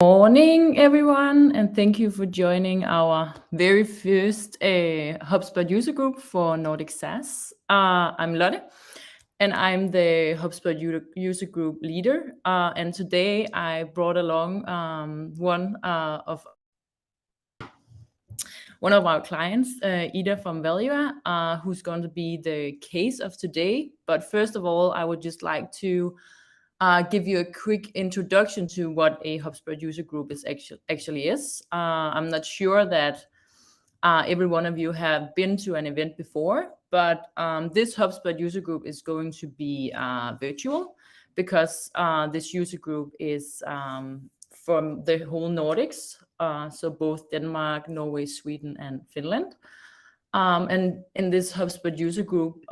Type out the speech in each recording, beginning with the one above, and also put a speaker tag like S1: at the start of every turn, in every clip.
S1: Morning, everyone, and thank you for joining our very first HubSpot User Group for Nordic SaaS. I'm Lotte, and I'm the HubSpot User Group leader. And today I brought along one of our clients, Ida from Valua, who's going to be the case of today. But first of all, I would just like to give you a quick introduction to what a HubSpot user group actually is. I'm not sure that every one of you have been to an event before, but this HubSpot user group is going to be virtual because this user group is from the whole Nordics, so both Denmark, Norway, Sweden, and Finland. And in this HubSpot user group,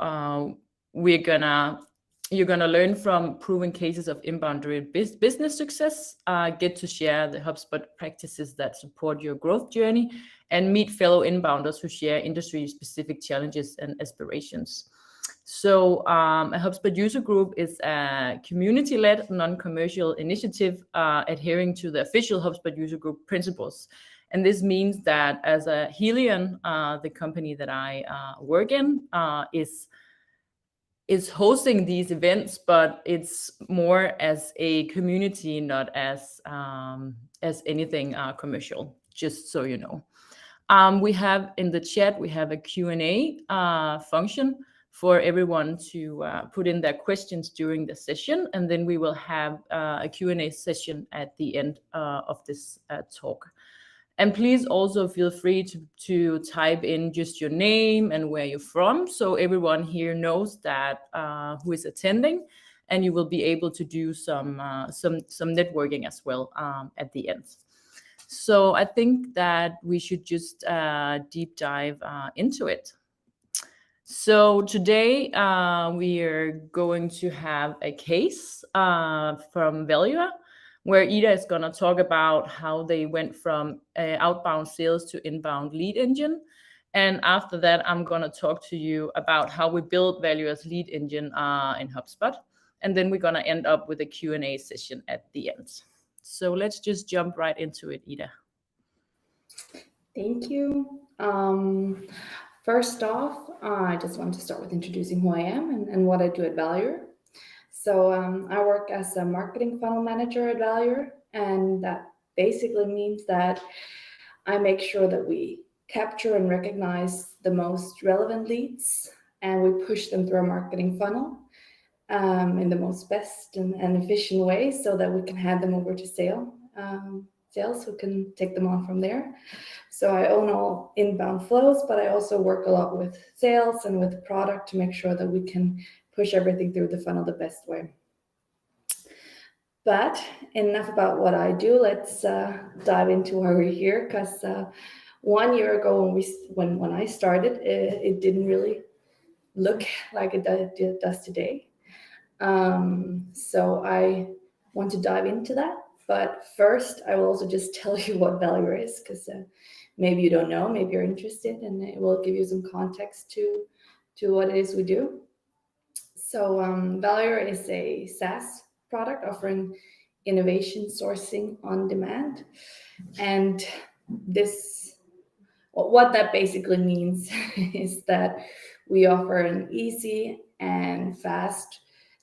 S1: you're gonna learn from proven cases of inbound-driven business success, get to share the HubSpot practices that support your growth journey, and meet fellow inbounders who share industry-specific challenges and aspirations. So a HubSpot user group is a community-led, non-commercial initiative adhering to the official HubSpot user group principles. And this means that as a Helion, the company that I work in, is hosting these events, but it's more as a community, not as anything commercial, just so you know. We have in the chat, we have a Q&A function for everyone to put in their questions during the session, and then we will have a Q&A session at the end of this talk. And please also feel free to type in just your name and where you're from, so everyone here knows that who is attending, and you will be able to do some networking as well at the end. So I think that we should just deep dive into it. So today we are going to have a case from Valua, where Ida is going to talk about how they went from outbound sales to inbound lead engine. And after that, I'm going to talk to you about how we build Valua's lead engine in HubSpot. And then we're going to end up with a Q&A session at the end. So let's just jump right into it, Ida.
S2: Thank you. First off, I just want to start with introducing who I am and what I do at Valua. So I work as a marketing funnel manager at Valua, and that basically means that I make sure that we capture and recognize the most relevant leads, and we push them through a marketing funnel in the most best and efficient way, so that we can hand them over to sales who can take them on from there. So I own all inbound flows, but I also work a lot with sales and with product to make sure that we can push everything through the funnel the best way. But enough about what I do. Let's dive into why we're here, because 1 year ago when I started, it didn't really look like it does today. So I want to dive into that. But first, I will also just tell you what Valua is, because maybe you don't know, maybe you're interested, and it will give you some context to what it is we do. So Valua is a SaaS product offering innovation sourcing on demand. And what that basically means is that we offer an easy and fast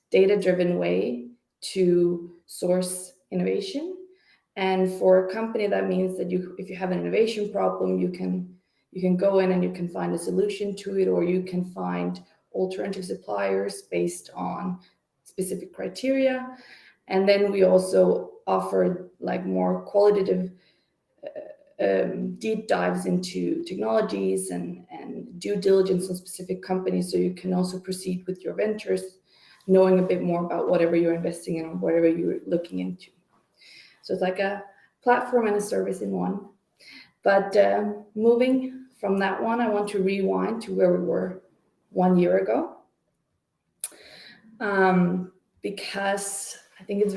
S2: data-driven way to source innovation. And for a company, that means that if you have an innovation problem, you can go in and you can find a solution to it, or you can find alternative suppliers based on specific criteria. And then we also offer like more qualitative deep dives into technologies and due diligence on specific companies, so you can also proceed with your ventures, knowing a bit more about whatever you're investing in or whatever you're looking into. So it's like a platform and a service in one. But moving from that one, I want to rewind to where we were 1 year ago, because I think it's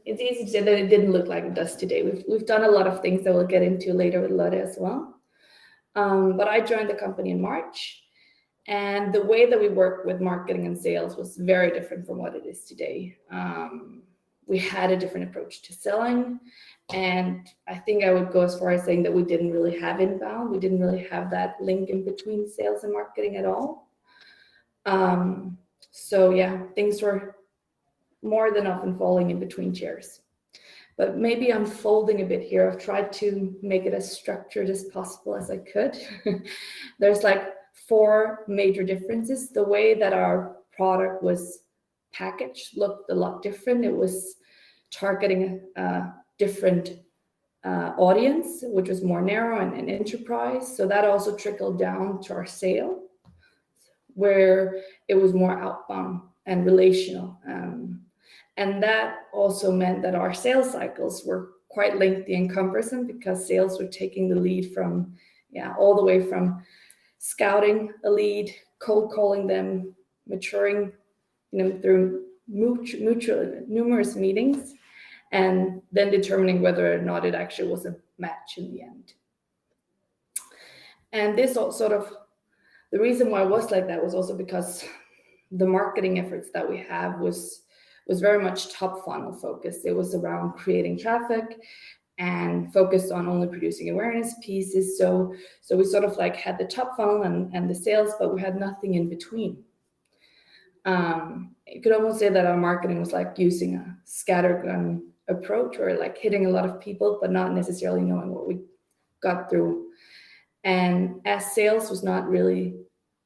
S2: easy to say that it didn't look like it does today. We've done a lot of things that we'll get into later with Lotte as well. But I joined the company in March, and the way that we work with marketing and sales was very different from what it is today. we had a different approach to selling. And I think I would go as far as saying that we didn't really have inbound. We didn't really have that link in between sales and marketing at all. So yeah, things were more than often falling in between chairs. But maybe I'm folding a bit here. I've tried to make it as structured as possible as I could. There's like 4 major differences. The way that our product was packaged looked a lot different. It was targeting a different audience, which was more narrow and enterprise. So that also trickled down to our sale, where it was more outbound and relational. And that also meant that our sales cycles were quite lengthy and cumbersome, because sales were taking the lead from, all the way from scouting a lead, cold calling them, maturing, through numerous meetings, and then determining whether or not it actually was a match in the end. And this sort of, the reason why it was like that was also because the marketing efforts that we have was very much top funnel focused. It was around creating traffic and focused on only producing awareness pieces. So we sort of like had the top funnel and the sales, but we had nothing in between. You could almost say that our marketing was like using a scattergun approach, or like hitting a lot of people, but not necessarily knowing what we got through. And as sales was not really,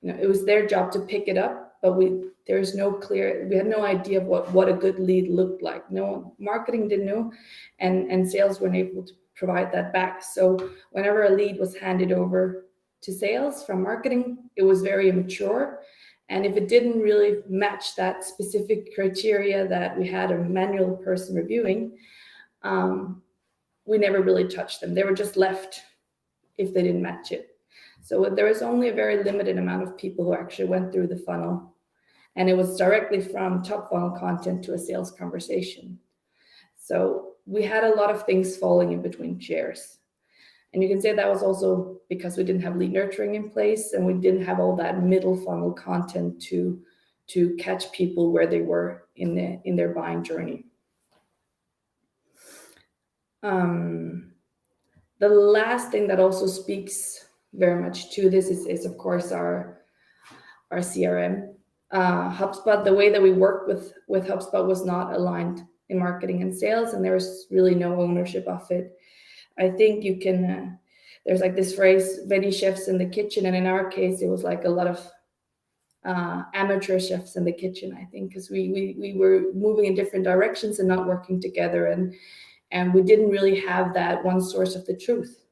S2: it was their job to pick it up, but we had no idea of what a good lead looked like. No, marketing didn't know, and sales weren't able to provide that back. So whenever a lead was handed over to sales from marketing, it was very immature. And if it didn't really match that specific criteria that we had a manual person reviewing, we never really touched them. They were just left if they didn't match it. So there was only a very limited amount of people who actually went through the funnel. And it was directly from top funnel content to a sales conversation. So we had a lot of things falling in between chairs. And you can say that was also because we didn't have lead nurturing in place, and we didn't have all that middle funnel content to catch people where they were in their buying journey. The last thing that also speaks very much to this is of course our CRM. HubSpot, the way that we worked with HubSpot was not aligned in marketing and sales, and there was really no ownership of it. I think you can, there's like this phrase, many chefs in the kitchen, and in our case, it was like a lot of amateur chefs in the kitchen, I think, because we were moving in different directions and not working together, and we didn't really have that one source of the truth.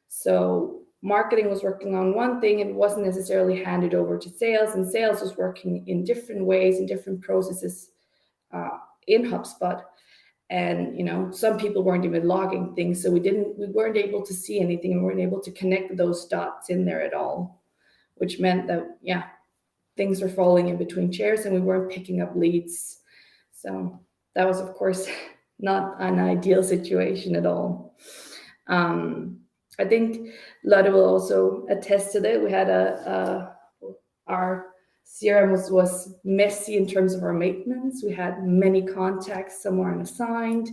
S2: So marketing was working on one thing and it wasn't necessarily handed over to sales, and sales was working in different ways, in different processes in HubSpot. And some people weren't even logging things, so we weren't able to see anything, and we weren't able to connect those dots in there at all, which meant that things were falling in between chairs and we weren't picking up leads. So that was of course not an ideal situation at all. I think Lotte will also attest to that. We had our CRM was messy in terms of our maintenance. We had many contacts, some were unassigned.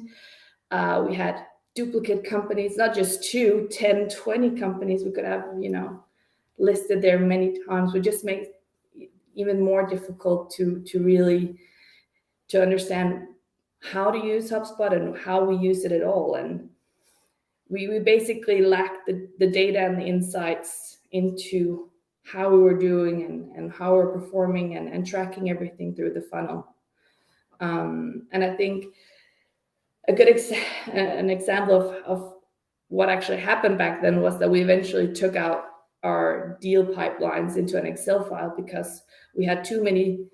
S2: We had duplicate companies, not just 2, 10, 20 companies we could have, listed there many times. We just made it even more difficult to really understand how to use HubSpot and how we use it at all. And we basically lacked the data and the insights into how we were doing and how we're performing and tracking everything through the funnel. And I think a good an example of what actually happened back then was that we eventually took out our deal pipelines into an Excel file because we had too many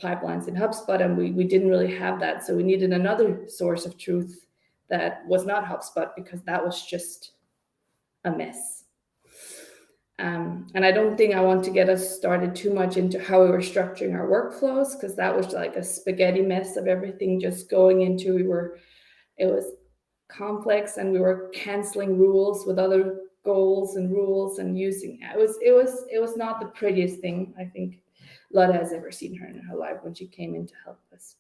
S2: pipelines in HubSpot, and we didn't really have that. So we needed another source of truth that was not HubSpot, because that was just a mess. And I don't think I want to get us started too much into how we were structuring our workflows, because that was like a spaghetti mess of everything just going into, it was complex, and we were canceling rules with other goals and rules and using, it was not the prettiest thing I think Lotte has ever seen in her life when she came in to help us.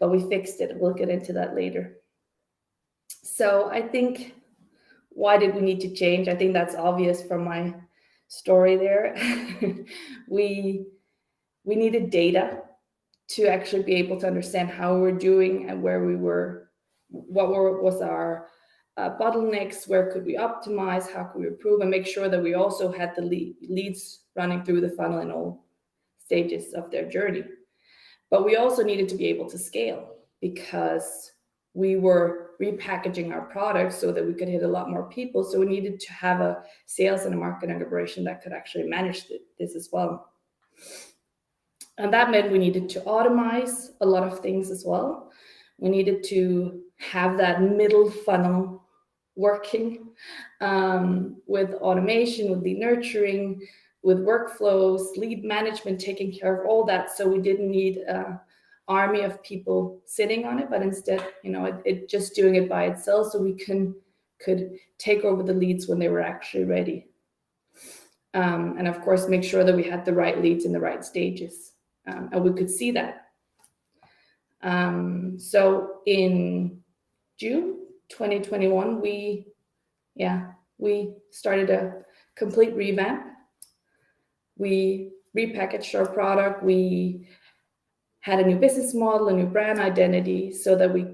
S2: but we fixed it. We'll get into that later. So I think, why did we need to change? I think that's obvious from my story there. we needed data to actually be able to understand how we're doing and where we were, was our bottlenecks, where could we optimize, how could we improve, and make sure that we also had the leads running through the funnel in all stages of their journey. But we also needed to be able to scale, because we were repackaging our products so that we could hit a lot more people. So we needed to have a sales and a marketing operation that could actually manage this as well. And that meant we needed to automate a lot of things as well. We needed to have that middle funnel working with automation, with the nurturing, with workflows, lead management, taking care of all that. So we didn't need an army of people sitting on it, but instead, it just doing it by itself, so we could take over the leads when they were actually ready. And of course, make sure that we had the right leads in the right stages. And we could see that. So in June 2021, we started a complete revamp. We repackaged our product. We had a new business model, a new brand identity, so that we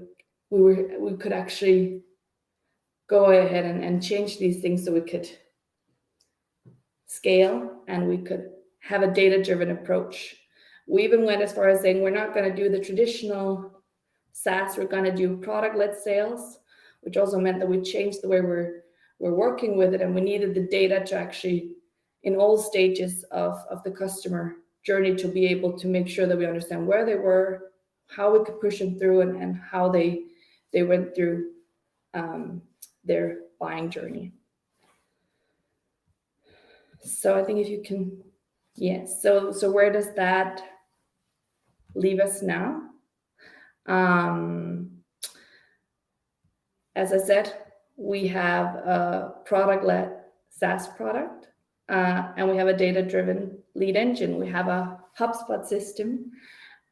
S2: could actually go ahead and change these things, so we could scale and we could have a data-driven approach. We even went as far as saying we're not going to do the traditional SaaS, we're going to do product-led sales, which also meant that we changed the way we're working with it, and we needed the data to actually, in all stages of the customer journey, to be able to make sure that we understand where they were, how we could push them through, and how they went through their buying journey. So I think if you can, yes. So where does that leave us now? As I said, we have a product-led SaaS product, and we have a data-driven lead engine. We have a HubSpot system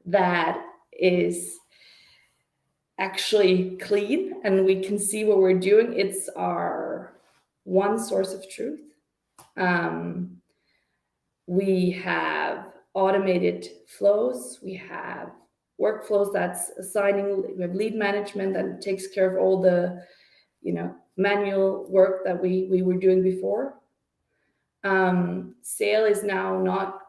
S2: that is actually clean, and we can see what we're doing. It's our one source of truth. We have automated flows. We have workflows that's assigning. We have lead management that takes care of all the, manual work that we were doing before. Sale is now not,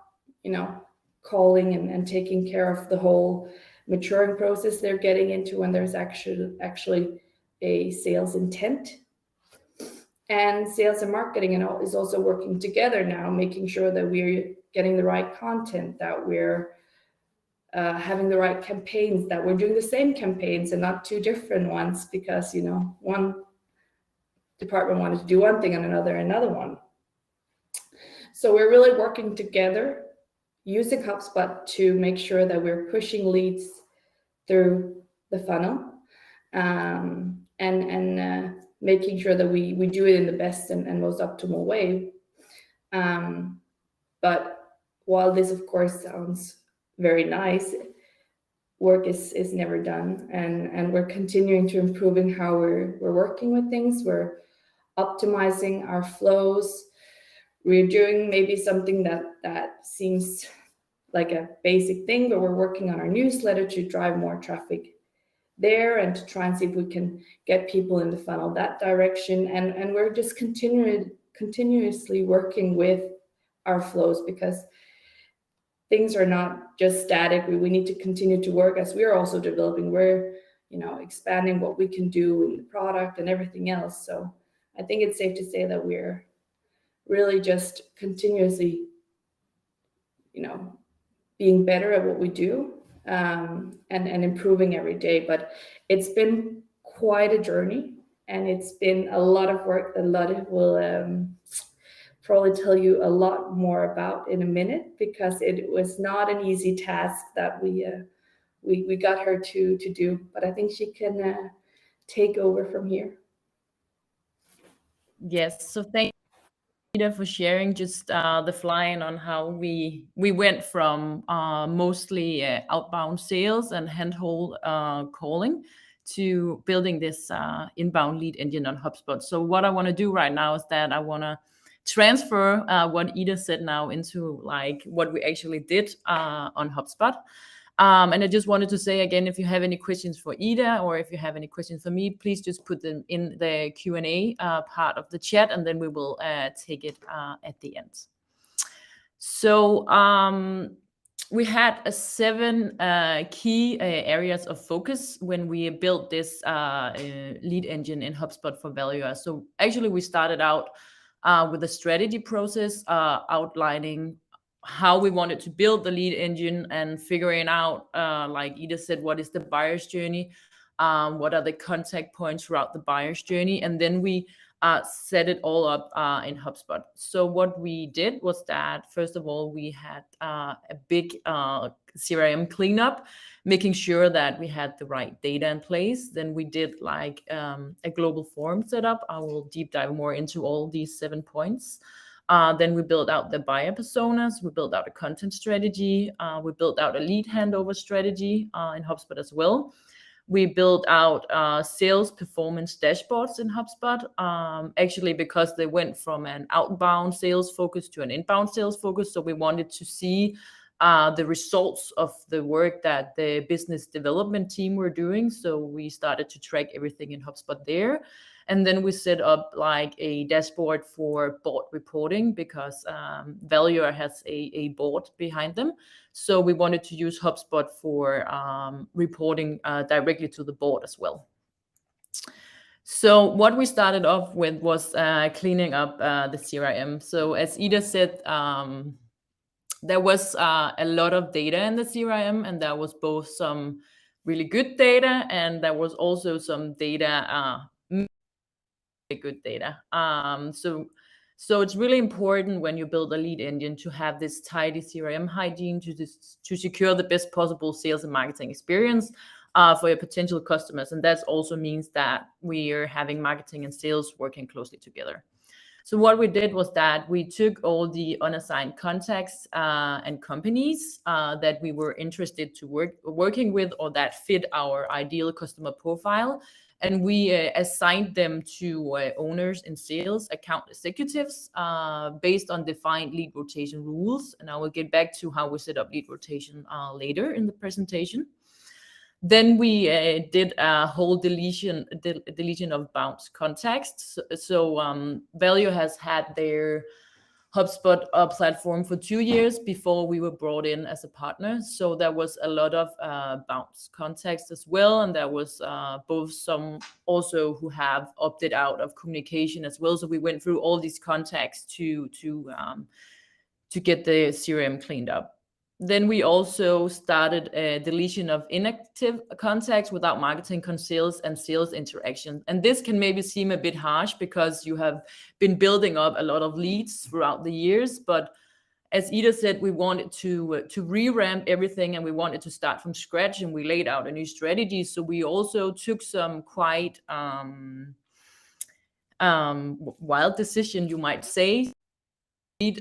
S2: calling and taking care of the whole maturing process they're getting into when there's actually a sales intent. And sales and marketing is also working together now, making sure that we're getting the right content, that we're having the right campaigns, that we're doing the same campaigns and not two different ones, because one department wanted to do one thing and another one. So we're really working together, using HubSpot to make sure that we're pushing leads through the funnel, and making sure that we do it in the best and most optimal way. But while this, of course, sounds very nice, work is never done, and we're continuing to improving how we're working with things. We're optimizing our flows. We're doing maybe something that seems like a basic thing, but we're working on our newsletter to drive more traffic there and to try and see if we can get people in the funnel that direction. And we're just continuously working with our flows, because things are not just static. We need to continue to work as we are also developing. We're expanding what we can do in the product and everything else. So I think it's safe to say that we're really just continuously being better at what we do, and improving every day. But it's been quite a journey, and it's been a lot of work that Lotte will probably tell you a lot more about in a minute, because it was not an easy task that we got her to do. But I think she can take over from here.
S1: Yes, so thank Ida, for sharing just the fly-in on how we went from mostly outbound sales and handhold calling to building this inbound lead engine on HubSpot. So what I want to do right now is that I want to transfer what Ida said now into like what we actually did on HubSpot. And I just wanted to say again, if you have any questions for Ida or if you have any questions for me, please just put them in the Q&A part of the chat, and then we will take it at the end. So we had 7 key areas of focus when we built this lead engine in HubSpot for Value. So actually we started out with a strategy process outlining how we wanted to build the lead engine and figuring out, like Ida said, what is the buyer's journey, what are the contact points throughout the buyer's journey, and then we set it all up in HubSpot. So what we did was that, first of all, we had a big CRM cleanup, making sure that we had the right data in place. Then we did like a global form setup. I will deep dive more into all these 7 points. Then we built out the buyer personas, we built out a content strategy, we built out a lead handover strategy in HubSpot as well. We built out sales performance dashboards in HubSpot, actually because they went from an outbound sales focus to an inbound sales focus. So we wanted to see the results of the work that the business development team were doing. So we started to track everything in HubSpot there. And then we set up like a dashboard for board reporting because Value has a board behind them. So we wanted to use HubSpot for reporting directly to the board as well. So what we started off with was cleaning up the CRM. So as Ida said, there was a lot of data in the CRM, and there was both some really good data and there was also some data good data. So it's really important when you build a lead engine to have this tidy CRM hygiene to secure the best possible sales and marketing experience for your potential customers. And that also means that we are having marketing and sales working closely together. So what we did was that we took all the unassigned contacts and companies that we were interested to working with or that fit our ideal customer profile, and we assigned them to owners in sales, account executives, based on defined lead rotation rules. And I will get back to how we set up lead rotation later in the presentation. Then we did a whole deletion of bounce contacts. So Value has had their HubSpot platform for 2 years before we were brought in as a partner. So there was a lot of bounce contacts as well. And there was both some also who have opted out of communication as well. So we went through all these contacts to get the CRM cleaned up. Then we also started a deletion of inactive contacts without marketing sales and sales interaction. And this can maybe seem a bit harsh because you have been building up a lot of leads throughout the years. But as Ida said, we wanted to re-ramp everything and we wanted to start from scratch, and we laid out a new strategy. So we also took some quite wild decision, you might say,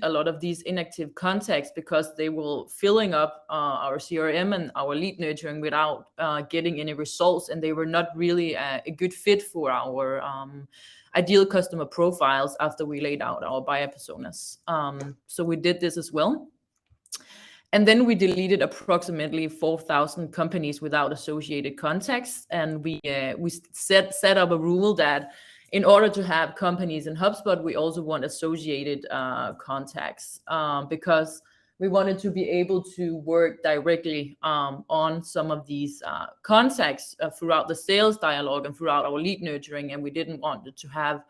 S1: a lot of these inactive contacts because they were filling up our CRM and our lead nurturing without getting any results, and they were not really a good fit for our ideal customer profiles after we laid out our buyer personas. So we did this as well. And then we deleted approximately 4,000 companies without associated contacts, and we set up a rule that in order to have companies in HubSpot, we also want associated contacts because we wanted to be able to work directly on some of these contacts throughout the sales dialogue and throughout our lead nurturing. And we didn't want to have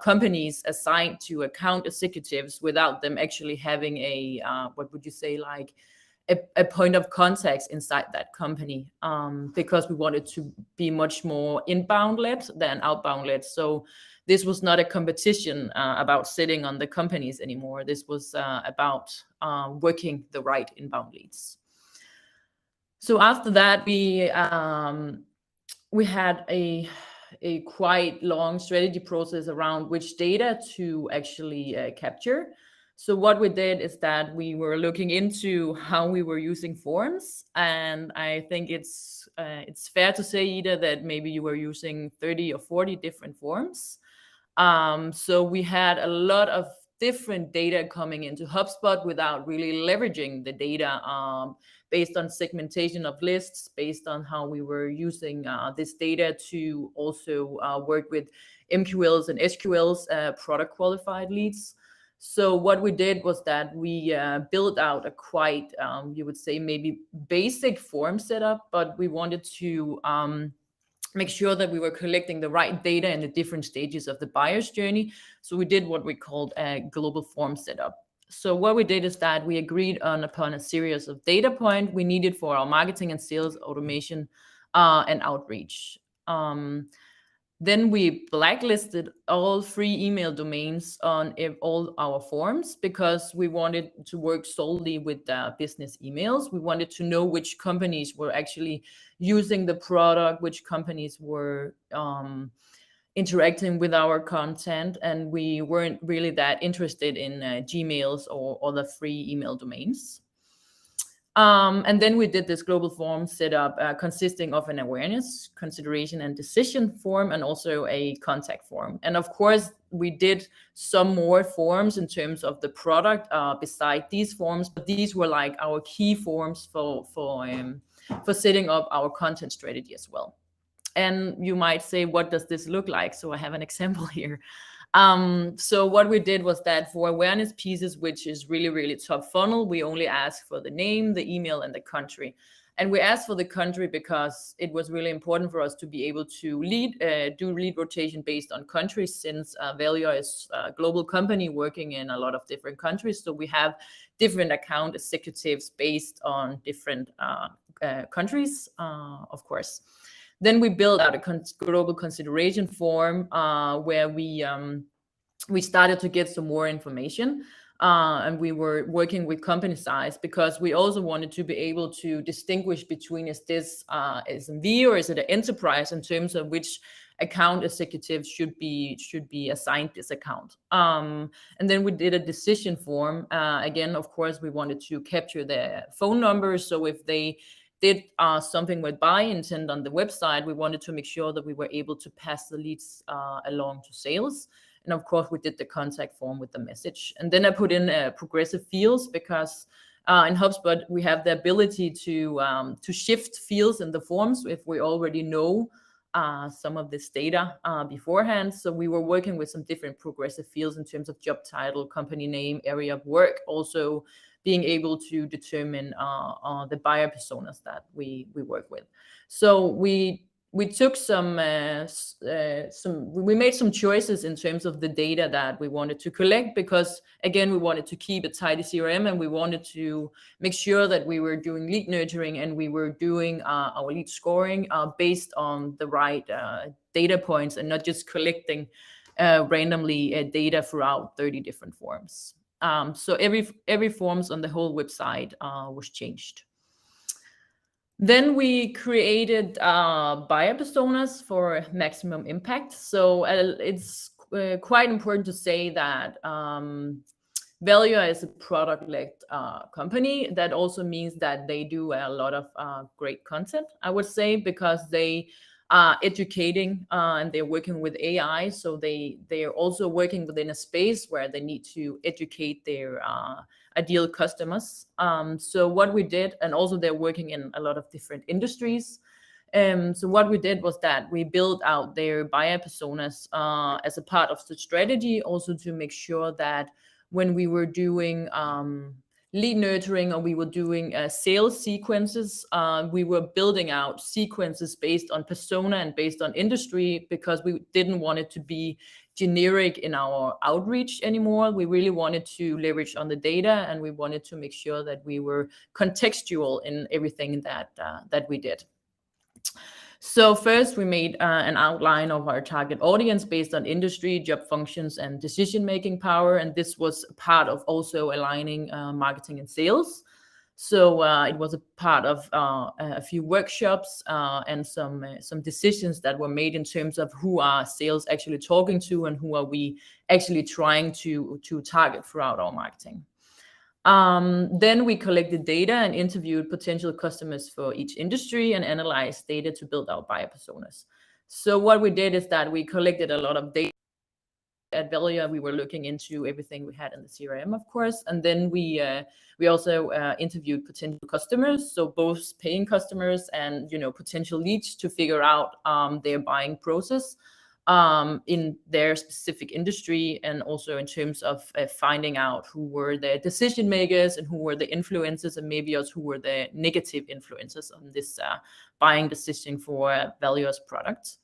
S1: companies assigned to account executives without them actually having a, what would you say, like a point of contact inside that company, because we wanted to be much more inbound led than outbound led. So this was not a competition about sitting on the companies anymore. This was about working the right inbound leads. So after that, we had a a quite long strategy process around which data to actually capture. So what we did is that we were looking into how we were using forms, and I think it's fair to say, Ida, that maybe you were using 30 or 40 different forms. So we had a lot of different data coming into HubSpot without really leveraging the data, based on segmentation of lists, based on how we were using this data to also work with MQLs and SQLs, product qualified leads. So what we did was that we built out a quite, you would say, maybe basic form setup, but we wanted to make sure that we were collecting the right data in the different stages of the buyer's journey. So we did what we called a global form setup. So what we did is that we agreed upon a series of data points we needed for our marketing and sales automation and outreach. Then we blacklisted all free email domains on all our forms because we wanted to work solely with business emails. We wanted to know which companies were actually using the product, which companies were interacting with our content, and we weren't really that interested in Gmails or other free email domains. And then we did this global form setup consisting of an awareness, consideration, and decision form, and also a contact form. And of course, we did some more forms in terms of the product beside these forms, but these were like our key forms for setting up our content strategy as well. And you might say, what does this look like? So I have an example here. So what we did was that for awareness pieces, which is really, really top funnel, we only asked for the name, the email, and the country. And we asked for the country because it was really important for us to be able to do lead rotation based on countries, since Helion is a global company working in a lot of different countries. So we have different account executives based on different countries, of course. Then we built out a global consideration form where we started to get some more information, and we were working with company size because we also wanted to be able to distinguish between, is this SMB or is it an enterprise, in terms of which account executives should be assigned this account. And then we did a decision form. Again, of course, we wanted to capture their phone numbers. So if they did something with buy intent on the website, we wanted to make sure that we were able to pass the leads along to sales. And of course, we did the contact form with the message. And then I put in progressive fields because in HubSpot, we have the ability to shift fields in the forms if we already know some of this data beforehand. So we were working with some different progressive fields in terms of job title, company name, area of work, also being able to determine the buyer personas that we work with. So we took we made some choices in terms of the data that we wanted to collect, because again, we wanted to keep a tidy CRM, and we wanted to make sure that we were doing lead nurturing and we were doing our lead scoring based on the right data points, and not just collecting randomly data throughout 30 different forms. So every forms on the whole website was changed. Then we created buyer personas for maximum impact. So it's quite important to say that Helion is a product-led company. That also means that they do a lot of great content, I would say, because they are educating and they're working with AI. So they are also working within a space where they need to educate their ideal customers. So what we did, and also they're working in a lot of different industries. So what we did was that we built out their buyer personas as a part of the strategy, also to make sure that when we were doing lead nurturing, or we were doing sales sequences, we were building out sequences based on persona and based on industry, because we didn't want it to be generic in our outreach anymore. We really wanted to leverage on the data, and we wanted to make sure that we were contextual in everything that we did. So first, we made an outline of our target audience based on industry, job functions, and decision-making power. And this was part of also aligning marketing and sales. So it was a part of a few workshops and some decisions that were made in terms of who are sales actually talking to and who are we actually trying to target throughout our marketing. Then we collected data and interviewed potential customers for each industry and analyzed data to build our buyer personas. So what we did is that we collected a lot of data. At Velia, we were looking into everything we had in the CRM, of course, and then we also interviewed potential customers, so both paying customers and potential leads, to figure out their buying process in their specific industry, and also in terms of finding out who were the decision makers and who were the influencers, and maybe also who were the negative influences on this buying decision for Velia's products.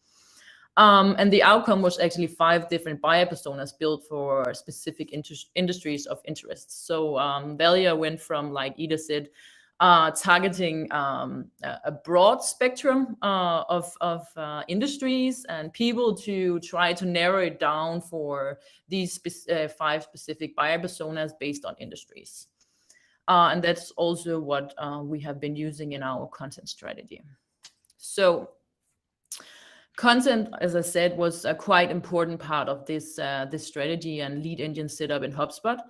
S1: And the outcome was actually 5 different buyer personas built for specific industries of interest. So Velia went from, like Ida said, targeting a broad spectrum of industries and people to try to narrow it down for these 5 specific buyer personas based on industries. And that's also what we have been using in our content strategy. So content, as I said, was a quite important part of this strategy and lead engine setup in HubSpot.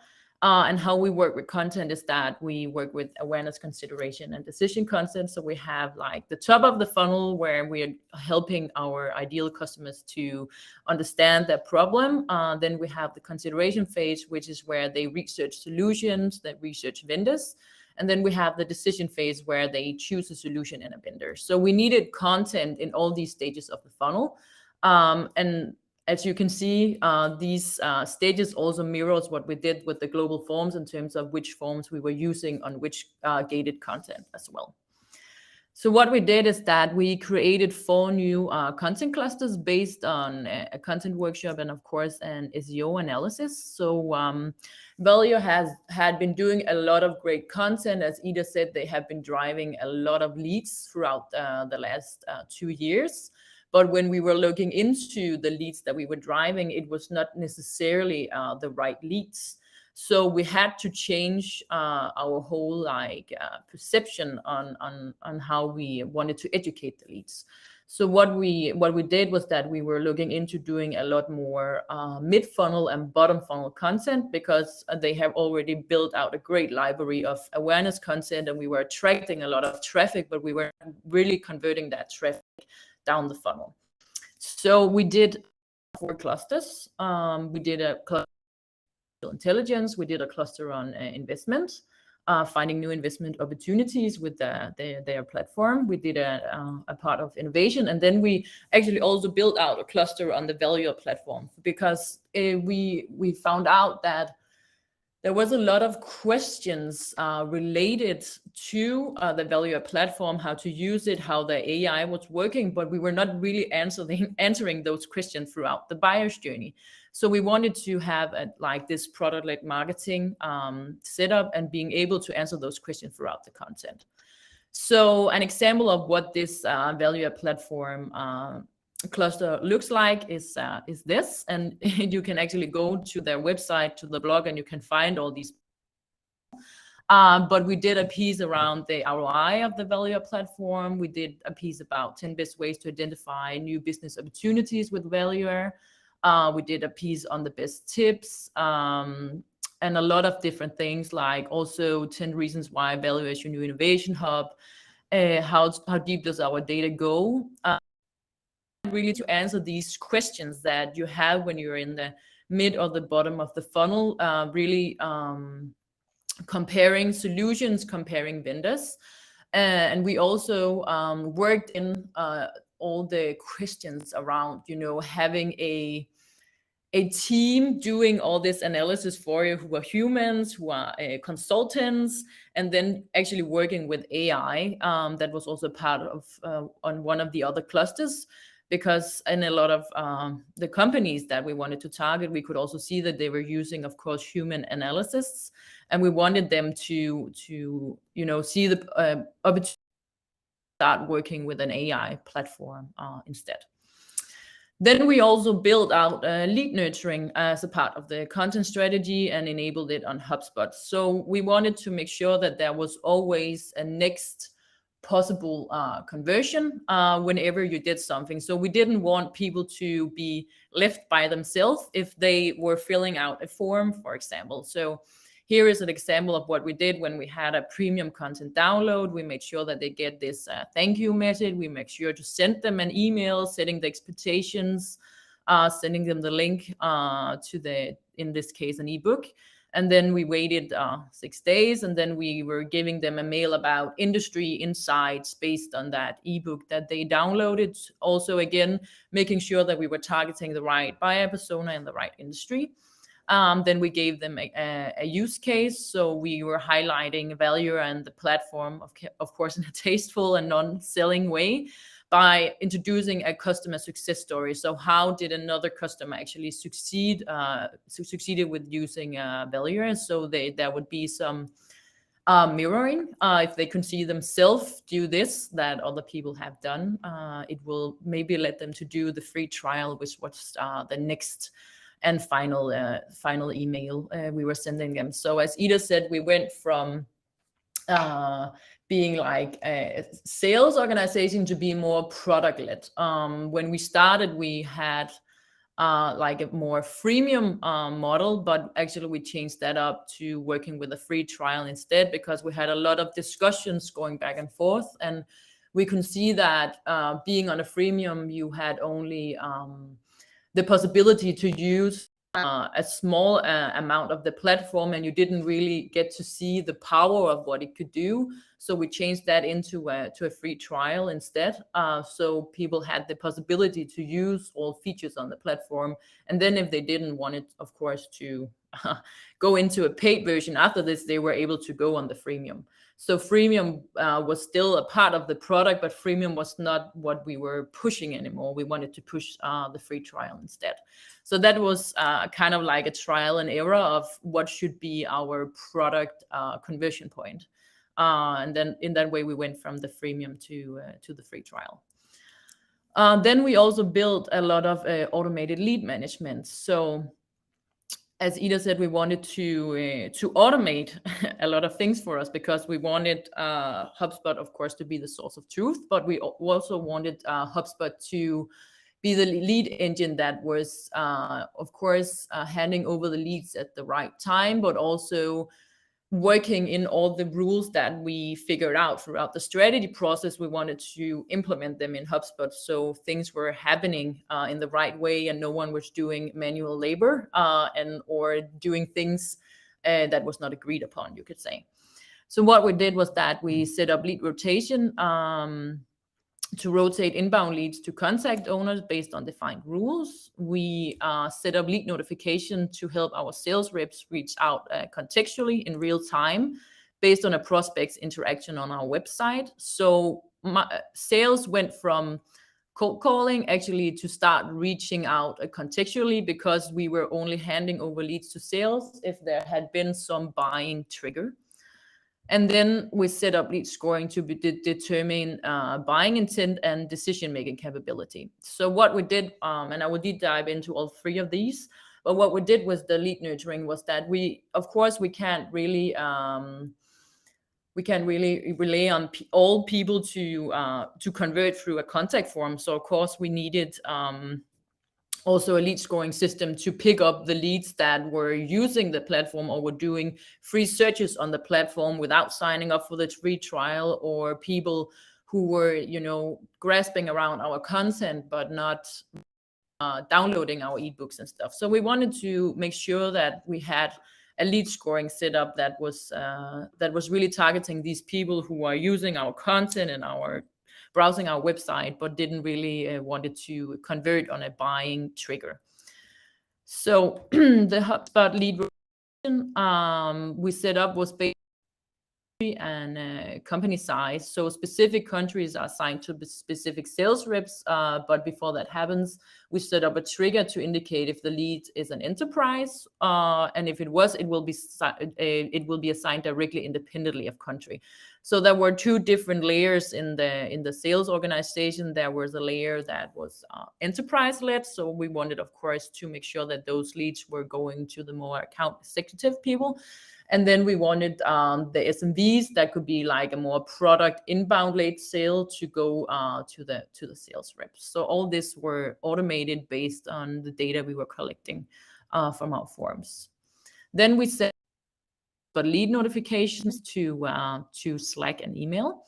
S1: And how we work with content is that we work with awareness, consideration, and decision content. So we have like the top of the funnel where we're helping our ideal customers to understand their problem. Then we have the consideration phase, which is where they research solutions, they research vendors. And then we have the decision phase where they choose a solution and a vendor. So we needed content in all these stages of the funnel. And as you can see, these stages also mirrors what we did with the global forms in terms of which forms we were using on which gated content as well. So what we did is that we created 4 new content clusters based on a content workshop and, of course, an SEO analysis. So Velia had been doing a lot of great content. As Ida said, they have been driving a lot of leads throughout the last 2 years. But when we were looking into the leads that we were driving, it was not necessarily the right leads. So we had to change our whole perception on how we wanted to educate the leads. So what we did was that we were looking into doing a lot more mid-funnel and bottom-funnel content, because they have already built out a great library of awareness content, and we were attracting a lot of traffic, but we were really converting that traffic down the funnel. So we did 4 clusters. We did a cluster on intelligence. We did a cluster on investment, finding new investment opportunities with their platform. We did a part of innovation, and then we actually also built out a cluster on the Velia platform, because we found out that there was a lot of questions related to the Velia platform, how to use it, how the AI was working, but we were not really answering those questions throughout the buyer's journey. So we wanted to have this product-led marketing setup and being able to answer those questions throughout the content. So an example of what this Velia platform cluster looks like is this, and you can actually go to their website, to the blog, and you can find all these. But we did a piece around the ROI of the Velia platform. We did a piece about 10 best ways to identify new business opportunities with Velia. We did a piece on the best tips, and a lot of different things, like also 10 reasons why Velia is your new innovation hub. How deep does our data go? Really to answer these questions that you have when you're in the mid or the bottom of the funnel, really comparing solutions, comparing vendors. And we also worked in all the questions around, having a team doing all this analysis for you, who are humans, who are consultants, and then actually working with AI. That was also part of on one of the other clusters, because in a lot of the companies that we wanted to target, we could also see that they were using, of course, human analysts, and we wanted them to see the opportunity to start working with an AI platform instead. Then we also built out lead nurturing as a part of the content strategy and enabled it on HubSpot. So we wanted to make sure that there was always a next possible conversion whenever you did something. So we didn't want people to be left by themselves if they were filling out a form, for example. So here is an example of what we did when we had a premium content download. We made sure that they get this thank you message. We make sure to send them an email, setting the expectations, sending them the link to the, in this case, an ebook. And then we waited 6 days, and then we were giving them a mail about industry insights based on that ebook that they downloaded. Also, again, making sure that we were targeting the right buyer persona in the right industry. Then we gave them a use case. So we were highlighting value and the platform, of course, in a tasteful and non-selling way, by introducing a customer success story. So how did another customer actually succeeded with using value? So there would be some mirroring. If they can see themselves do this that other people have done, it will maybe let them to do the free trial, which was the next and final email we were sending them. So as Ida said, we went from being like a sales organization to be more product-led. When we started, we had like a more freemium model, but actually we changed that up to working with a free trial instead, because we had a lot of discussions going back and forth, and we can see that being on a freemium, you had only the possibility to use a small amount of the platform, and you didn't really get to see the power of what it could do. So we changed that into a free trial instead. So people had the possibility to use all features on the platform. And then if they didn't want it, of course, to go into a paid version after this, they were able to go on the freemium. So freemium was still a part of the product, but freemium was not what we were pushing anymore. We wanted to push the free trial instead. So that was kind of like a trial and error of what should be our product conversion point. And then in that way, we went from the freemium to the free trial. Then we also built a lot of automated lead management. So as Ida said, we wanted to automate a lot of things for us, because we wanted HubSpot, of course, to be the source of truth, but we also wanted HubSpot to be the lead engine that was, of course, handing over the leads at the right time, but also working in all the rules that we figured out throughout the strategy process. We wanted to implement them in HubSpot, so things were happening in the right way, and no one was doing manual labor or doing things that was not agreed upon, you could say. So what we did was that we set up lead rotation to rotate inbound leads to contact owners based on defined rules. We set up lead notification to help our sales reps reach out contextually in real time based on a prospect's interaction on our website. So sales went from cold calling actually to start reaching out contextually, because we were only handing over leads to sales if there had been some buying trigger. And then we set up lead scoring to determine buying intent and decision-making capability. So what we did, and I will deep dive into all three of these, but what we did with the lead nurturing was that we can't really rely on all people to convert through a contact form. So of course we needed also a lead scoring system to pick up the leads that were using the platform or were doing free searches on the platform without signing up for the free trial, or people who were, grasping around our content but not downloading our ebooks and stuff. So we wanted to make sure that we had a lead scoring setup that was really targeting these people who are using our content and browsing our website, but didn't really wanted to convert on a buying trigger. So the HubSpot lead we set up was based and company size. So specific countries are assigned to specific sales reps, but before that happens, we set up a trigger to indicate if the lead is an enterprise, and if it was, it will be assigned directly independently of country. So there were two different layers in the sales organization. There was a layer that was enterprise led. So we wanted, of course, to make sure that those leads were going to the more account executive people. And then we wanted the SMVs that could be like a more product inbound led sale to go to the sales reps. So all this were automated based on the data we were collecting from our forms. Then we set lead notifications to Slack and email.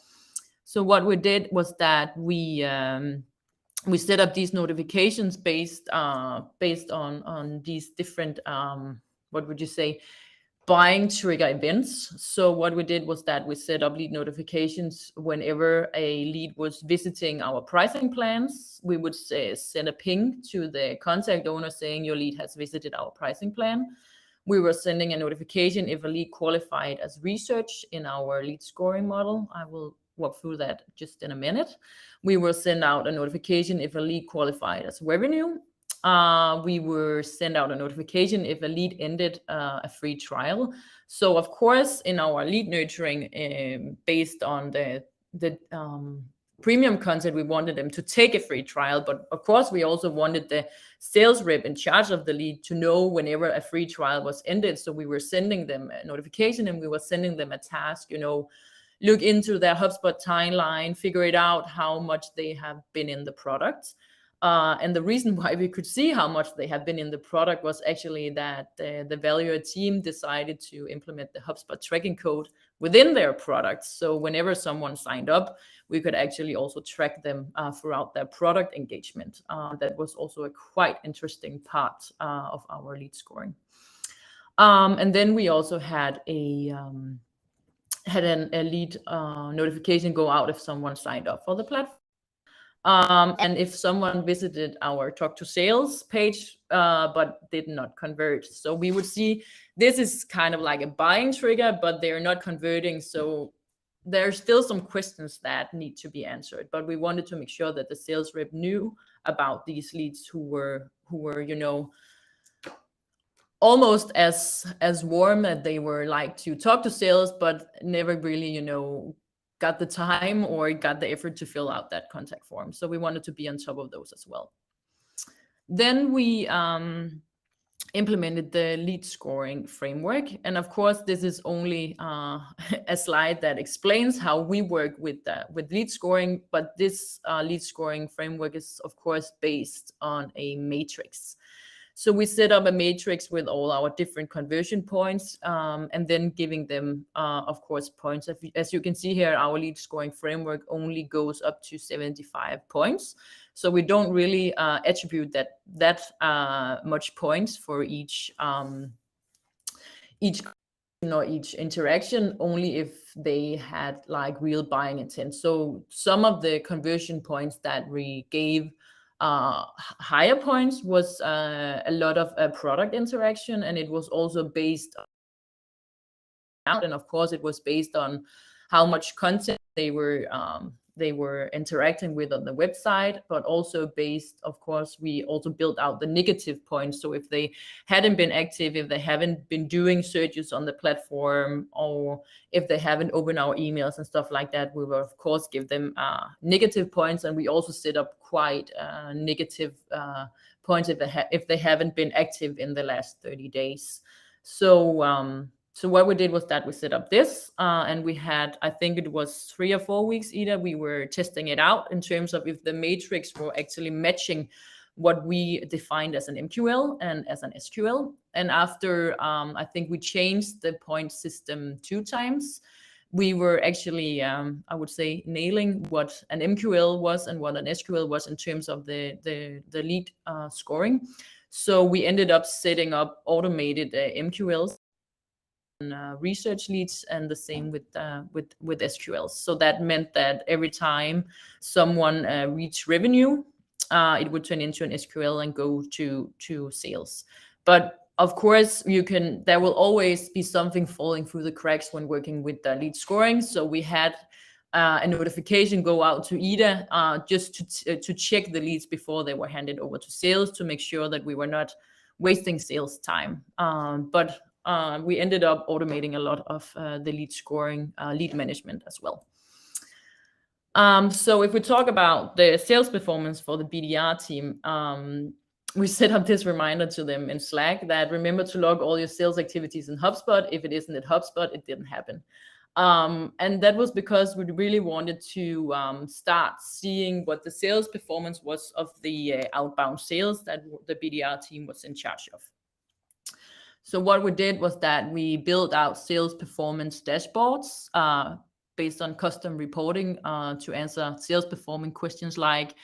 S1: So what we did was that we set up these notifications based on these different what would you say, buying trigger events. So what we did was that we set up lead notifications whenever a lead was visiting our pricing plans. We would send a ping to the contact owner saying your lead has visited our pricing plan. We were sending a notification if a lead qualified as research in our lead scoring model. I will walk through that just in a minute. We will send out a notification if a lead qualified as revenue. We will send out a notification if a lead ended a free trial. So of course, in our lead nurturing, based on the premium content, we wanted them to take a free trial, but of course we also wanted the sales rep in charge of the lead to know whenever a free trial was ended. So we were sending them a notification and we were sending them a task, look into their HubSpot timeline, figure it out how much they have been in the product. And the reason why we could see how much they have been in the product was actually that the Valuer team decided to implement the HubSpot tracking code within their product. So whenever someone signed up, we could actually also track them throughout their product engagement. That was also a quite interesting part of our lead scoring. And then we also had a lead notification go out if someone signed up for the platform. And if someone visited our talk to sales page, but did not convert. So we would see this is kind of like a buying trigger, but they're not converting. So there's still some questions that need to be answered, but we wanted to make sure that the sales rep knew about these leads who were, almost as warm that they were like to talk to sales, but never really, got the time or got the effort to fill out that contact form. So we wanted to be on top of those as well. Then we implemented the lead scoring framework. And of course, this is only a slide that explains how we work with lead scoring. But this lead scoring framework is, of course, based on a matrix. So we set up a matrix with all our different conversion points and then giving them, of course, points. As you can see here, our lead scoring framework only goes up to 75 points. So we don't really attribute that much points for each interaction, only if they had like real buying intent. So some of the conversion points that we gave higher points was a lot of product interaction, and it was also based on, and of course it was based on how much content they were interacting with on the website, but also based, of course, we also built out the negative points. So if they hadn't been active, if they haven't been doing searches on the platform, or if they haven't opened our emails and stuff like that, we will of course give them negative points. And we also set up quite negative points if they haven't been active in the last 30 days. So what we did was that we set up this and we had, I think it was 3 or 4 weeks either, we were testing it out in terms of if the matrix were actually matching what we defined as an MQL and as an SQL. And after, I think we changed the point system 2 times, we were actually, I would say, nailing what an MQL was and what an SQL was in terms of the lead scoring. So we ended up setting up automated MQLs. Research leads, and the same with SQLs. So that meant that every time someone reached revenue, it would turn into an SQL and go to sales. But of course, there will always be something falling through the cracks when working with the lead scoring. So we had a notification go out to Ida just to check the leads before they were handed over to sales, to make sure that we were not wasting sales time. But We ended up automating a lot of the lead scoring, lead management as well. So if we talk about the sales performance for the BDR team, we set up this reminder to them in Slack that remember to log all your sales activities in HubSpot. If it isn't at HubSpot, it didn't happen. And that was because we really wanted to start seeing what the sales performance was of the outbound sales that the BDR team was in charge of. So what we did was that we built out sales performance dashboards based on custom reporting to answer sales performance questions like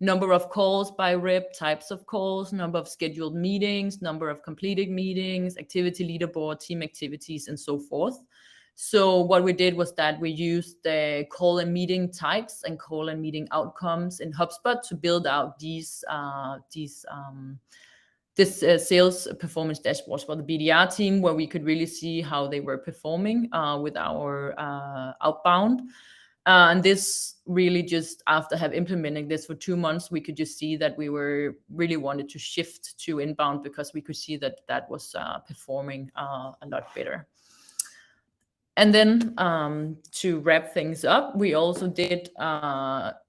S1: number of calls by rep, types of calls, number of scheduled meetings, number of completed meetings, activity leaderboard, team activities, and so forth. So what we did was that we used the call and meeting types and call and meeting outcomes in HubSpot to build out these sales performance dashboards for the BDR team, where we could really see how they were performing with our outbound. And this really just after have implemented this for 2 months, we could just see that we were really wanted to shift to inbound because we could see that that was performing a lot better. And then to wrap things up, we also did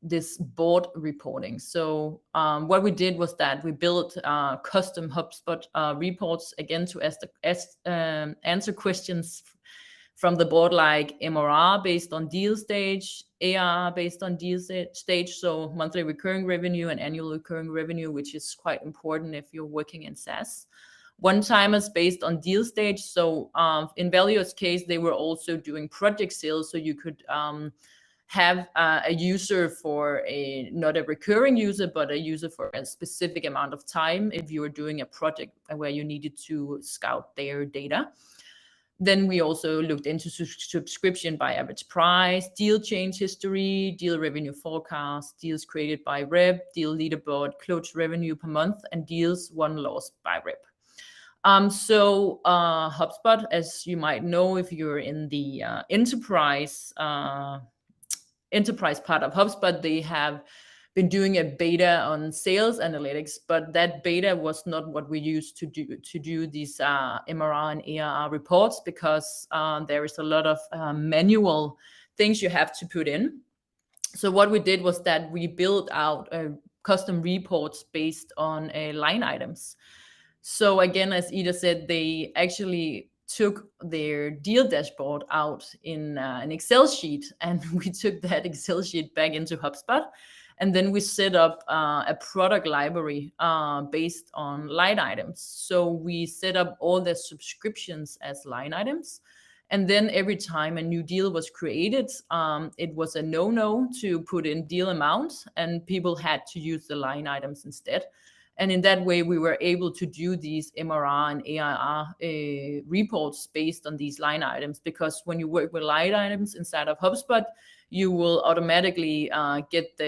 S1: this board reporting. So what we did was that we built custom HubSpot reports, again, to answer questions from the board, like MRR based on deal stage, ARR based on deal stage, so monthly recurring revenue and annual recurring revenue, which is quite important if you're working in SaaS. One-timers based on deal stage. So in Value's case, they were also doing project sales. So you could have a user for not a recurring user, but a user for a specific amount of time if you were doing a project where you needed to scout their data. Then we also looked into subscription by average price, deal change history, deal revenue forecast, deals created by rep, deal leaderboard, closed revenue per month, and deals won lost by rep. So HubSpot, as you might know, if you're in the enterprise part of HubSpot, they have been doing a beta on sales analytics, but that beta was not what we used to do these MRR and ARR reports, because there is a lot of manual things you have to put in. So what we did was that we built out custom reports based on line items. So again, as Ida said, they actually took their deal dashboard out in an Excel sheet, and we took that Excel sheet back into HubSpot. And then we set up a product library based on line items. So we set up all the subscriptions as line items. And then every time a new deal was created, it was a no-no to put in deal amount, and people had to use the line items instead. And in that way, we were able to do these MRR and ARR reports based on these line items, because when you work with line items inside of HubSpot, you will automatically get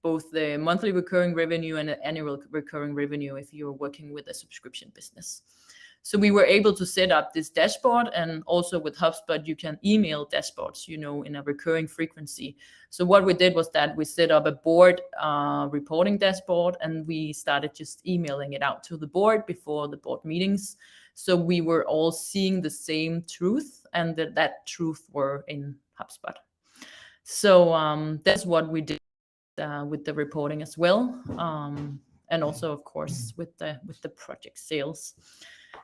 S1: both the monthly recurring revenue and the annual recurring revenue if you're working with a subscription business. So we were able to set up this dashboard, and also with HubSpot, you can email dashboards, in a recurring frequency. So what we did was that we set up a board reporting dashboard, and we started just emailing it out to the board before the board meetings. So we were all seeing the same truth, and that truth were in HubSpot. So that's what we did with the reporting as well, and also, of course, with the project sales.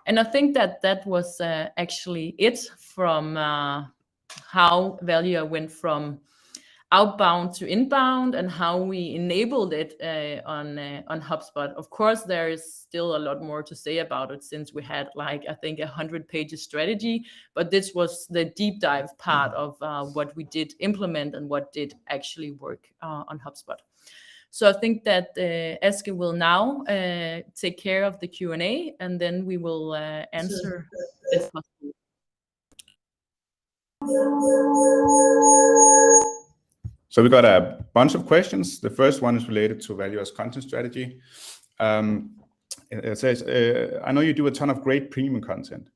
S1: And I think that was actually it from how Value went from outbound to inbound, and how we enabled it on HubSpot. Of course, there is still a lot more to say about it, since we had I think 100-page strategy, but this was the deep dive part of what we did implement and what did actually work on HubSpot. So I think that Aske will now take care of the Q&A, and then we will answer if possible.
S3: So we got a bunch of questions. The first one is related to Value's content strategy. It says, I know you do a ton of great premium content.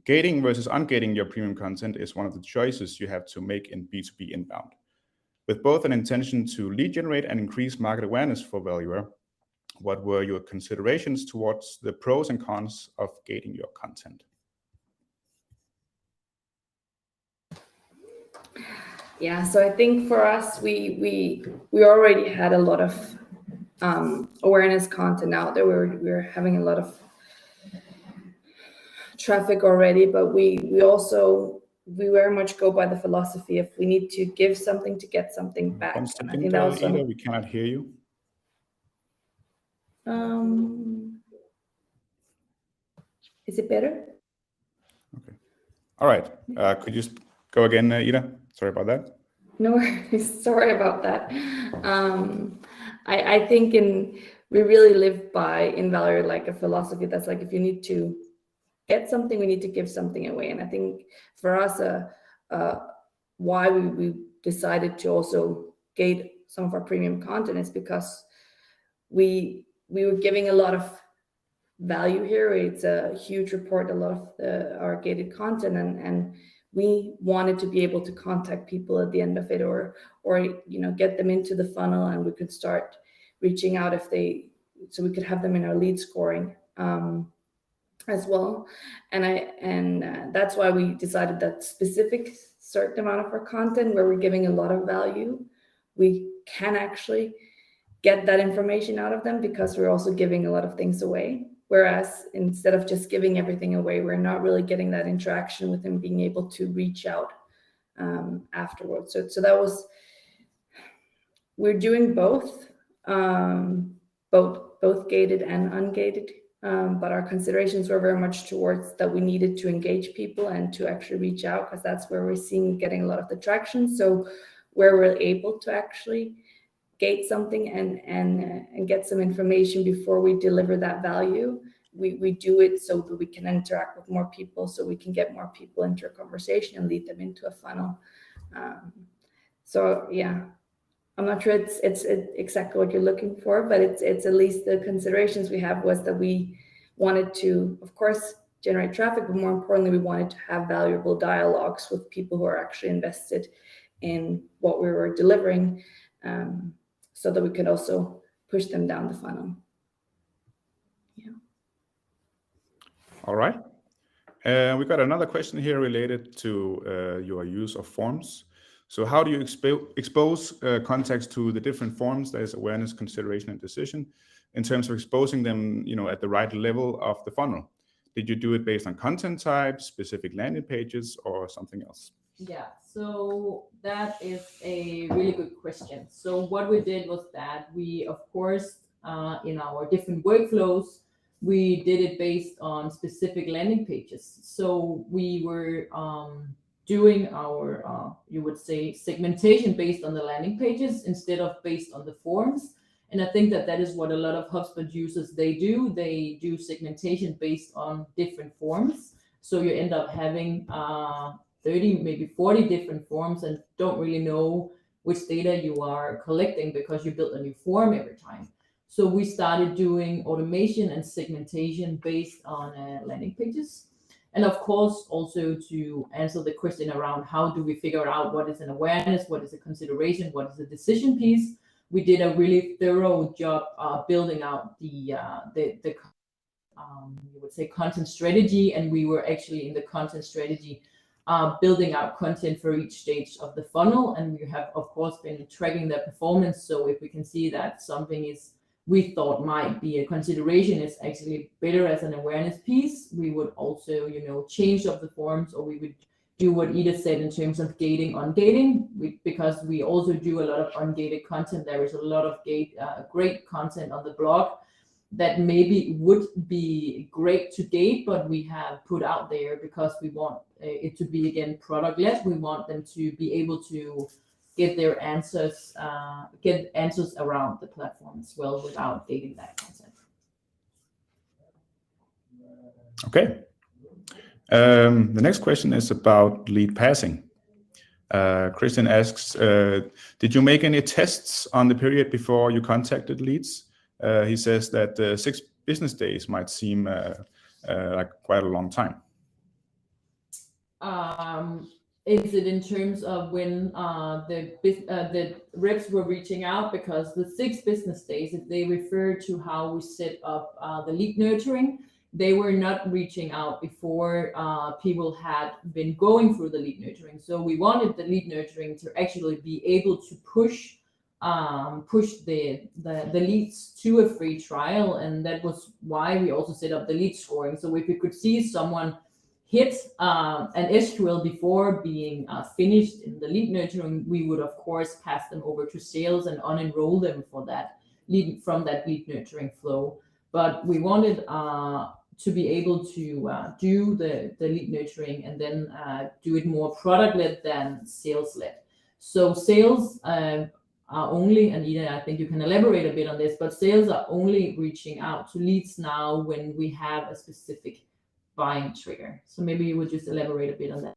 S3: Gating versus ungating your premium content is one of the choices you have to make in B2B inbound. With both an intention to lead generate and increase market awareness for Value, what were your considerations towards the pros and cons of gating your content?
S2: Yeah, so I think for us, we already had a lot of awareness content out there. We were having a lot of traffic already, but we very much go by the philosophy of we need to give something to get something back.
S3: 1
S2: And I
S3: second,
S2: think that was
S3: Ida, we cannot hear you.
S2: Is it better?
S3: Okay. All right. Could you go again, Ida? Sorry about that.
S2: No worries. Sorry about that. I think we really live by in Valor like a philosophy that's like if you need to get something, we need to give something away. And I think for us, why we decided to also gate some of our premium content is because we were giving a lot of value here. It's a huge report, a lot of our gated content, and we wanted to be able to contact people at the end of it, or get them into the funnel, and we could start reaching out so we could have them in our lead scoring as well. And that's why we decided that specific certain amount of our content where we're giving a lot of value, we can actually get that information out of them because we're also giving a lot of things away. Whereas instead of just giving everything away, we're not really getting that interaction with them being able to reach out afterwards. So that was, we're doing both gated and ungated, but our considerations were very much towards that we needed to engage people and to actually reach out, because that's where we're seeing getting a lot of the traction. So where we're able to actually gate something and get some information before we deliver that value, we do it so that we can interact with more people, so we can get more people into a conversation and lead them into a funnel. So yeah, I'm not sure it's exactly what you're looking for, but it's at least the considerations we have was that we wanted to, of course, generate traffic, but more importantly, we wanted to have valuable dialogues with people who are actually invested in what we were delivering, so that we could also push them down the funnel. Yeah.
S3: All right. We got another question here related to your use of forms. So how do you expose context to the different forms? There's awareness, consideration, and decision in terms of exposing them, at the right level of the funnel. Did you do it based on content types, specific landing pages, or something else?
S1: Yeah, so that is a really good question. So what we did was that we, of course, in our different workflows, we did it based on specific landing pages. So we were doing our, you would say, segmentation based on the landing pages instead of based on the forms. And I think that is what a lot of HubSpot users, they do. They do segmentation based on different forms. So you end up having 30, maybe 40 different forms and don't really know which data you are collecting because you built a new form every time. So we started doing automation and segmentation based on landing pages. And of course, also to answer the question around how do we figure out what is an awareness, what is a consideration, what is a decision piece, we did a really thorough job building out the you would say content strategy, and we were actually in the content strategy building out content for each stage of the funnel, and we have of course been tracking their performance. So if we can see that something we thought might be a consideration is actually better as an awareness piece, we would also change up the forms, or we would do what Ida said in terms of gating, ungating, because we also do a lot of ungated content. There is a lot of great content on the blog that maybe would be great to gate, but we have put out there because we want it to be, again, product-led. We want them to be able to get their answers, get answers around the platform as well without gating that content.
S3: Okay. The next question is about lead passing. Christian asks, did you make any tests on the period before you contacted leads? He says that 6 business days might seem like quite a long time.
S1: Is it in terms of when the reps were reaching out? Because the 6 business days, if they refer to how we set up the lead nurturing, they were not reaching out before people had been going through the lead nurturing. So we wanted the lead nurturing to actually be able to push the leads to a free trial, and that was why we also set up the lead scoring. So if we could see someone hit an SQL before being finished in the lead nurturing, we would of course pass them over to sales and unenroll them for that lead from that lead nurturing flow. But we wanted to be able to do the lead nurturing and then do it more product-led than sales-led. So sales are only, and Ida, I think you can elaborate a bit on this, but sales are only reaching out to leads now when we have a specific buying trigger. So maybe you would just elaborate a bit on that.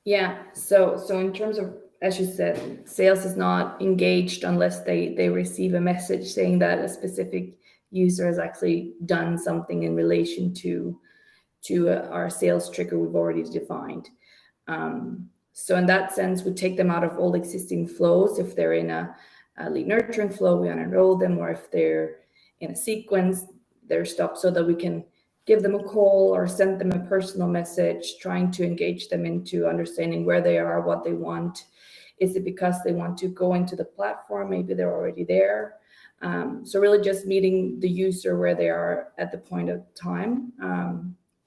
S2: Yeah, so in terms of, as you said, sales is not engaged unless they receive a message saying that a specific user has actually done something in relation to our sales trigger we've already defined. So in that sense, we take them out of all existing flows. If they're in a lead nurturing flow, we unenroll them, or if they're in a sequence, they're stopped so that we can give them a call or send them a personal message, trying to engage them into understanding where they are, what they want. Is it because they want to go into the platform? Maybe they're already there. So really just meeting the user where they are at the point of time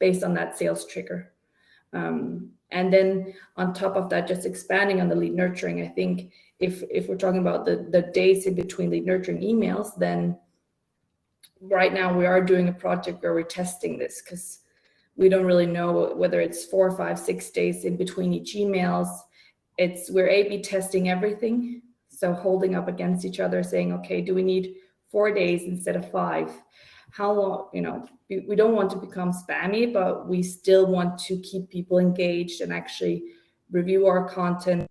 S2: based on that sales trigger. And then on top of that, just expanding on the lead nurturing. I think if we're talking about the days in between lead nurturing emails, then right now we are doing a project where we're testing this because we don't really know whether it's 4, 5, 6 days in between each emails. We're A/B testing everything. So holding up against each other saying, okay, do we need 4 days instead of 5? How long, we don't want to become spammy, but we still want to keep people engaged and actually review our content,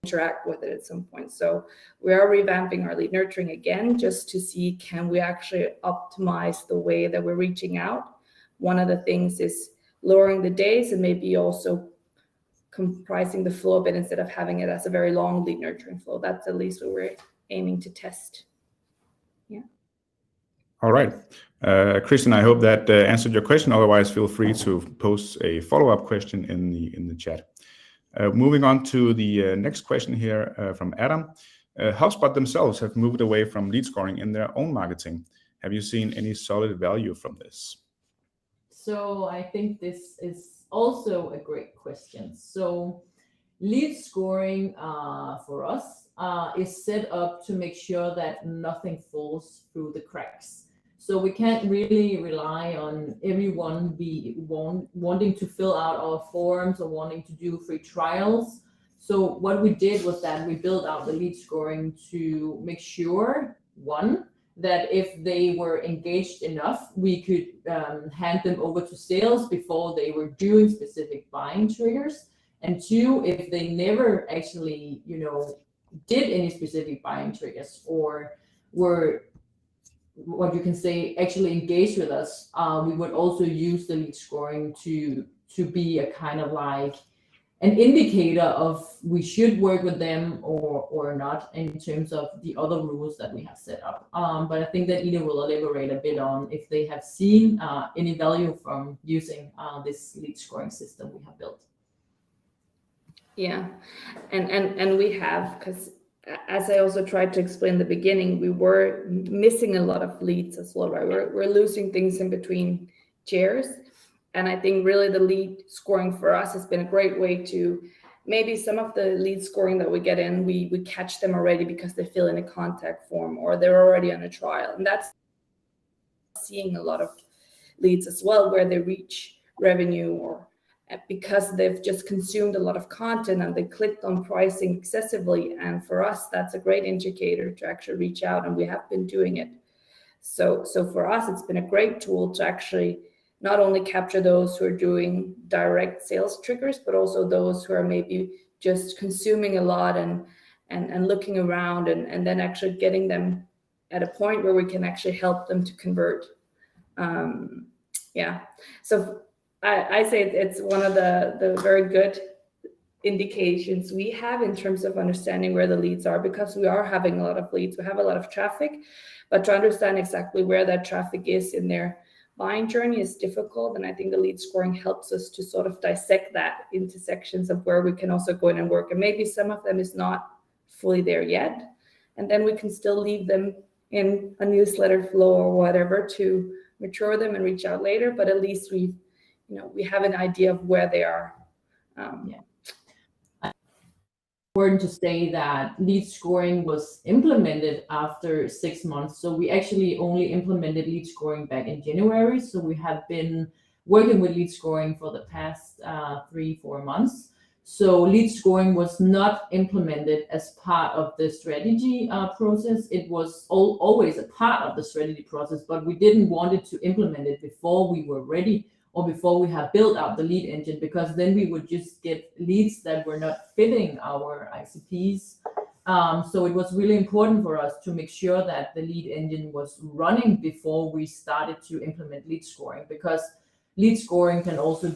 S2: interact with it at some point. So we are revamping our lead nurturing again, just to see, can we actually optimize the way that we're reaching out? One of the things is lowering the days and maybe also comprising the flow a bit instead of having it as a very long lead nurturing flow. That's at least what we're aiming to test. Yeah.
S3: All right. Christian, I hope that answered your question. Otherwise, feel free to post a follow-up question in the chat. Moving on to the next question here from Adam. HubSpot themselves have moved away from lead scoring in their own marketing. Have you seen any solid value from this?
S1: So I think this is also a great question. So lead scoring for us is set up to make sure that nothing falls through the cracks. So we can't really rely on everyone wanting to fill out our forms or wanting to do free trials. So what we did was that we built out the lead scoring to make sure, one, that if they were engaged enough, we could hand them over to sales before they were doing specific buying triggers. And two, if they never actually, did any specific buying triggers or were, what you can say, actually engaged with us, we would also use the lead scoring to be a kind of like an indicator of we should work with them or not in terms of the other rules that we have set up. But I think that Ida will elaborate a bit on if they have seen any value from using this lead scoring system we have built.
S2: Yeah, and we have, because as I also tried to explain in the beginning, we were missing a lot of leads as well, right? We're losing things in between chairs. And I think really the lead scoring for us has been a great way to, maybe some of the lead scoring that we get in, we catch them already because they fill in a contact form or they're already on a trial. And that's seeing a lot of leads as well, where they reach revenue or because they've just consumed a lot of content and they clicked on pricing excessively. And for us, that's a great indicator to actually reach out, and we have been doing it. So for us, it's been a great tool to actually not only capture those who are doing direct sales triggers, but also those who are maybe just consuming a lot and looking around and then actually getting them at a point where we can actually help them to convert. Yeah, so I say it's one of the very good indications we have in terms of understanding where the leads are, because we are having a lot of leads, we have a lot of traffic, but to understand exactly where that traffic is in their buying journey is difficult. And I think the lead scoring helps us to sort of dissect that into sections of where we can also go in and work. And maybe some of them is not fully there yet, and then we can still leave them in a newsletter flow or whatever to mature them and reach out later. But at least we have an idea of where they are.
S1: Important to say that lead scoring was implemented after 6 months. So we actually only implemented lead scoring back in January. So we have been working with lead scoring for the past 3-4 months. So lead scoring was not implemented as part of the strategy process. It was always a part of the strategy process, but we didn't want it to implement it before we were ready or before we have built out the lead engine, because then we would just get leads that were not fitting our ICPs. So it was really important for us to make sure that the lead engine was running before we started to implement lead scoring, because lead scoring can also,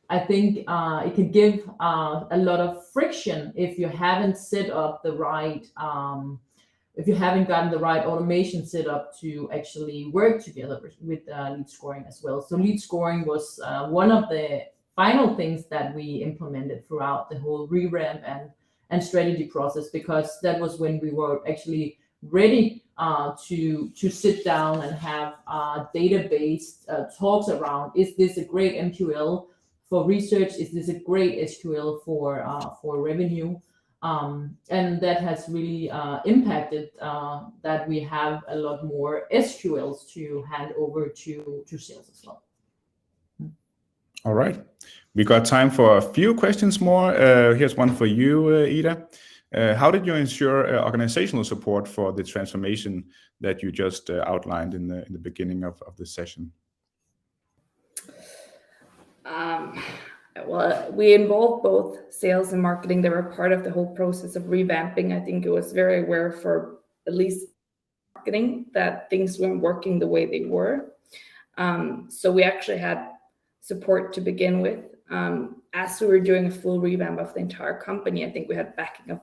S1: I think it can give a lot of friction if you haven't set up the right, if you haven't gotten the right automation set up to actually work together with lead scoring as well. So lead scoring was one of the final things that we implemented throughout the whole revamp and strategy process, because that was when we were actually ready to sit down and have data-based talks around, is this a great MQL for research? Is this a great SQL for revenue? And that has really impacted that we have a lot more SQLs to hand over to sales as well.
S3: All right, we got time for a few questions more. Here's one for you, Ida. How did you ensure organizational support for the transformation that you just outlined in the beginning of the session?
S2: Well, we involved both sales and marketing. They were part of the whole process of revamping. I think it was very aware for at least marketing that things weren't working the way they were. So we actually had support to begin with. As we were doing a full revamp of the entire company, I think we had backing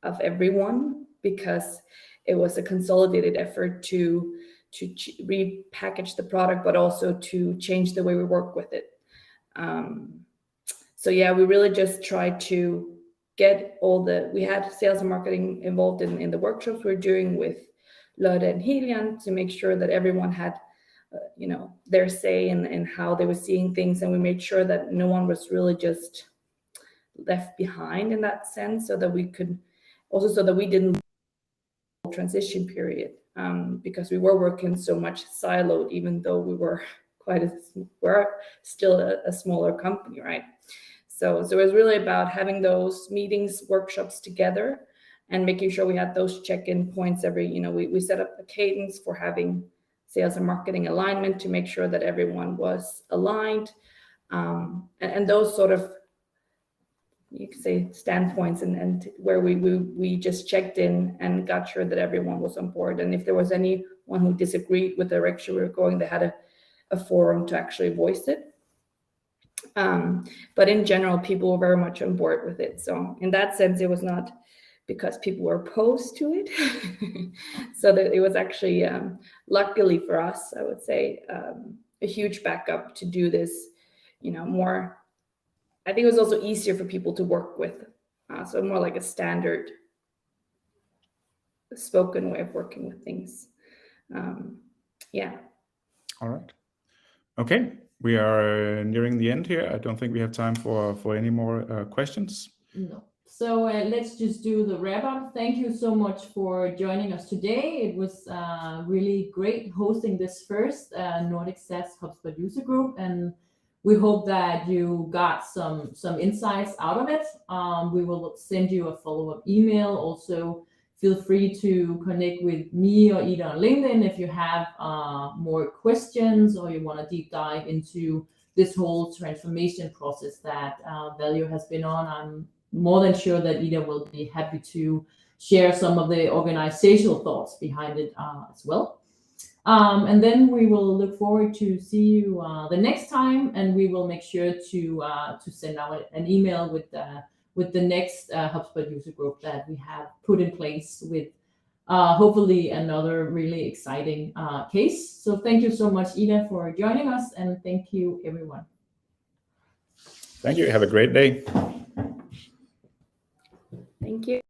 S2: of everyone, because it was a consolidated effort to repackage the product, but also to change the way we work with it. So yeah, we really just tried to get we had sales and marketing involved in the workshops we're doing with Lode and Helion to make sure that everyone had, their say in how they were seeing things. And we made sure that no one was really just left behind in that sense, so that we didn't transition period, because we were working so much siloed, even though we're still a smaller company, right? So it was really about having those meetings, workshops together, and making sure we had those check-in points we set up a cadence for having sales and marketing alignment to make sure that everyone was aligned, and those sort of, you could say, standpoints, and where we just checked in and got sure that everyone was on board. And if there was anyone who disagreed with the direction we were going, they had a forum to actually voice it. But in general, people were very much on board with it. So in that sense, it was not because people were opposed to it. So that it was actually, luckily for us, I would say, a huge backup to do this, more. I think it was also easier for people to work with. So more like a standard spoken way of working with things. Yeah.
S3: All right. Okay, we are nearing the end here. I don't think we have time for any more questions.
S1: No. So let's just do the wrap up. Thank you so much for joining us today. It was really great hosting this first Nordic SaaS HubSpot User Group, and we hope that you got some insights out of it. We will send you a follow-up email. Also, feel free to connect with me or Ida on LinkedIn if you have more questions, or you want to deep dive into this whole transformation process that Value has been on. I'm more than sure that Ida will be happy to share some of the organizational thoughts behind it as well. And then we will look forward to see you the next time, and we will make sure to send out an email with the next HubSpot user group that we have put in place with hopefully another really exciting case. So thank you so much, Ida, for joining us, and thank you, everyone.
S3: Thank you. Have a great day.
S2: Thank you.